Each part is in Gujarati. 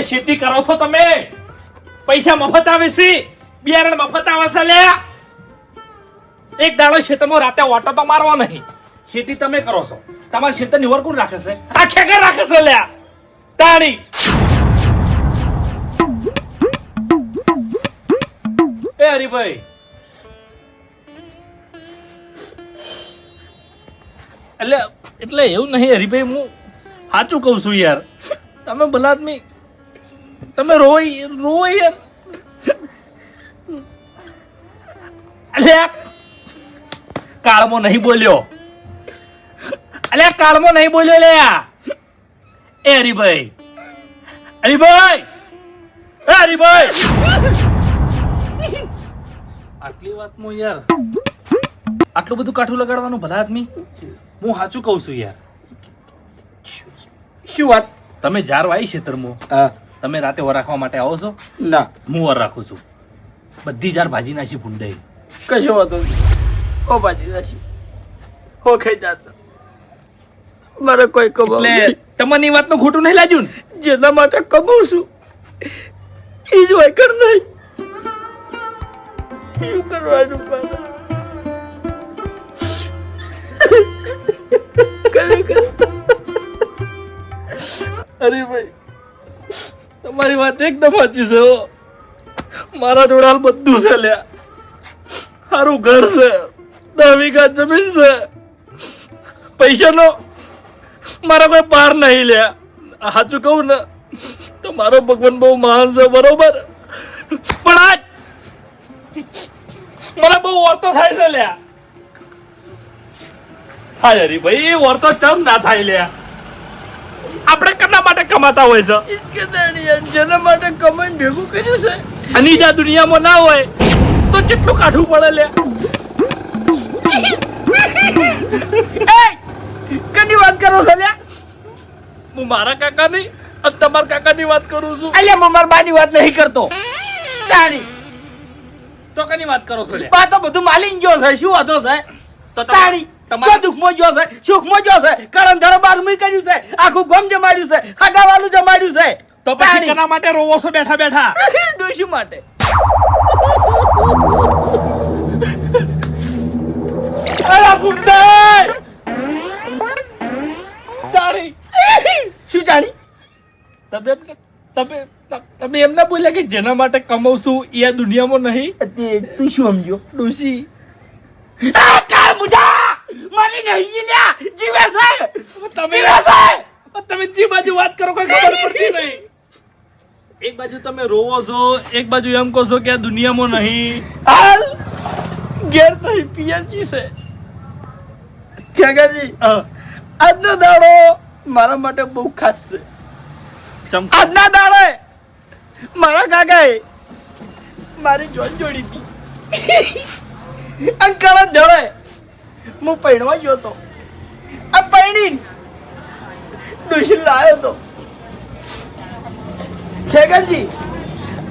ખેતી કરો છો તમે? પૈસા મફત આવે છે, બિયારણ મફત આવે છે લ્યા. એક દાડો ખેતરમાં રાતે ઓટો તો મારવા નહીં. ખેતી તમે કરો છો, તમારા ખેતર નિવર કોણ રાખે છે? આ ખેકર રાખે છે લ્યા. તાણી એ હરીભાઈ, એટલે એવું નહીં હરીભાઈ, હું સાચું કહું છું યાર. તમે ભલા આદમી, તમે રોવો યાર. અલ્યા કાળમાં નહીં બોલ્યો, કાળમાં નહીં બોલ્યો લ્યા. એ હરીભાઈ, આટલી વાતમાં યાર આટલું બધું કાઠું લગાડવાનું ભલા આદમી? હું સાચું કહું છું યાર. શું વાત? તમે જાર વાઈ ખેતરમાં, તમે રાતે વર રાખવા માટે આવો છો? ના, હું વર રાખું છું. બધી જાર ભાજી નાખી ભૂંડાઈ. કશો વાતો હો ભાજી નાખી હો ખાઈ જાતા. મારે કોઈ કમાવું એટલે તમારી વાતનું ખોટું નહીં લાગ્યું ને? જેના માટે કમાઉં છું એ જ હોય કર નહીં. શું કરવાનું પાછા? અરે ભાઈ, તમારી વાત એકદમ સાચી છે હો. મારા જોડે હાલ બધું છે લ્યા. સારું ઘર છે, 10 વીઘા જમીન છે, પૈસાનો મારા કોઈ પાર નહીં લ્યા. સાચું કહું ને તો મારો ભગવાન બહુ મહાન છે, બરોબર? પણ આજ મને બહુ વર્તો થાય છે લ્યા. હા હરીભાઈ, વર્તો ચમ ના થાય લ્યા. આપણે કના માટે કમાતા હોય છે? જેના માટે કમાઈને ભેગું કર્યું છે અને જ આ દુનિયામાં ના હોય તો કેટલું કાઠું પડે લે. કની વાત કરો છો લ્યા? હું મારા કાકાની અને તમારા કાકાની વાત કરું છું. અલ્યા હું મારા બાની વાત નહીં કરતો. તાણી તો કની વાત કરો છો લે? બા તો બધું માલીન ગયો છે. શું વાતો છે? તો તાણી જો દુઃખમાં ગયો છે, સુખમાં ગયો છે, કરણ ધરો બારમી કર્યું છે, આખું ગમ જમાડ્યું છે, હગાવાલું જમાડ્યું છે. તો પછી કના માટે રોવો છો બેઠા બેઠા? ડોશી માટે. અરે બુંડાઈ ચાણી. શું જાણી? તમે એમ ના બોલ્યા કે જેના માટે કમાઉં છું એ આ દુનિયામાં નહીં? તું શું સમજો? ડોશી કાળ મુઢા મારી નહીં લ્યા. જીવે છે, તમે જીવે છે. તમે જે બાજુ વાત કરો કોઈ ખબર પડતી નહીં. એક બાજુ તમે રોવો છો, એક બાજુ એમ કહો છો કે આ દુનિયામાં નહીં. હાલ ઘેર નહીં પિયરજી છે. ખેગાજી આજનો દાડો મારા માટે બહુ ખાસ છે. આજના દાડે મારા કાકાએ મારી જોન જોડી હતી. અંકલ ધડે હું પૈણવા ગયો હતો. આ પૈણી ડોશી લાવ્યો હતો. ખેગરજી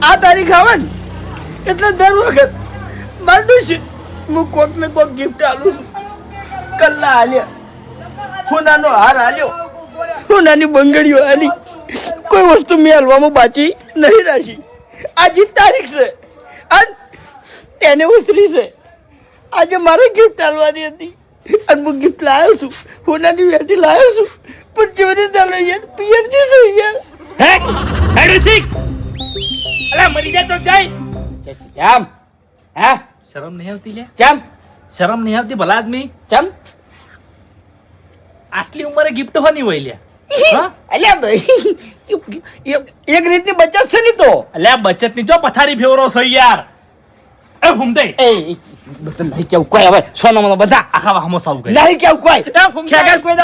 આ તારીખ આવે ને એટલે દર વખત મારી ડોશી હું કોક ને કોક ગિફ્ટ આલું છું. કલ્લા હાલ્યા, હુનાનો હાર હાલ્યો, હુનાની બંગડીઓ હાલી. કોઈ વસ્તુ મેં હલવામાં બાકી નહીં રાખી. આજે તારીખ છે અને તેને ઉતરી છે. આજે મારે ગિફ્ટ આલવાની હતી અને હું ગિફ્ટ લાવ્યો છું. હુનાની વેટી લાવ્યો છું. પણ ચોરી ચાલો યાર, પિયરજી છું યાર. હે હેડો ઠીક. અલા મરી જા તો જાય. ચમ હા શરમ નહીં આવતી લે? ચમ શરમ નહીં આવતી ભલા આદમી? ચમ આટલી ઉંમરે ગિફ્ટ હોની હોય લ્યા? અલ્યા ભાઈ એક રીતની બચત છે ને. તો અલ્યા બચત ની જો પથારી ફેવરો છો યાર. એ ફૂમતે એ બધું નહીં કેવું કોઈ. હવે સોનો મોનો બધા આખા વાહમાં સાવ ગઈ નહીં કેવું કોઈ. એ ફૂમતે ખેગર કોઈ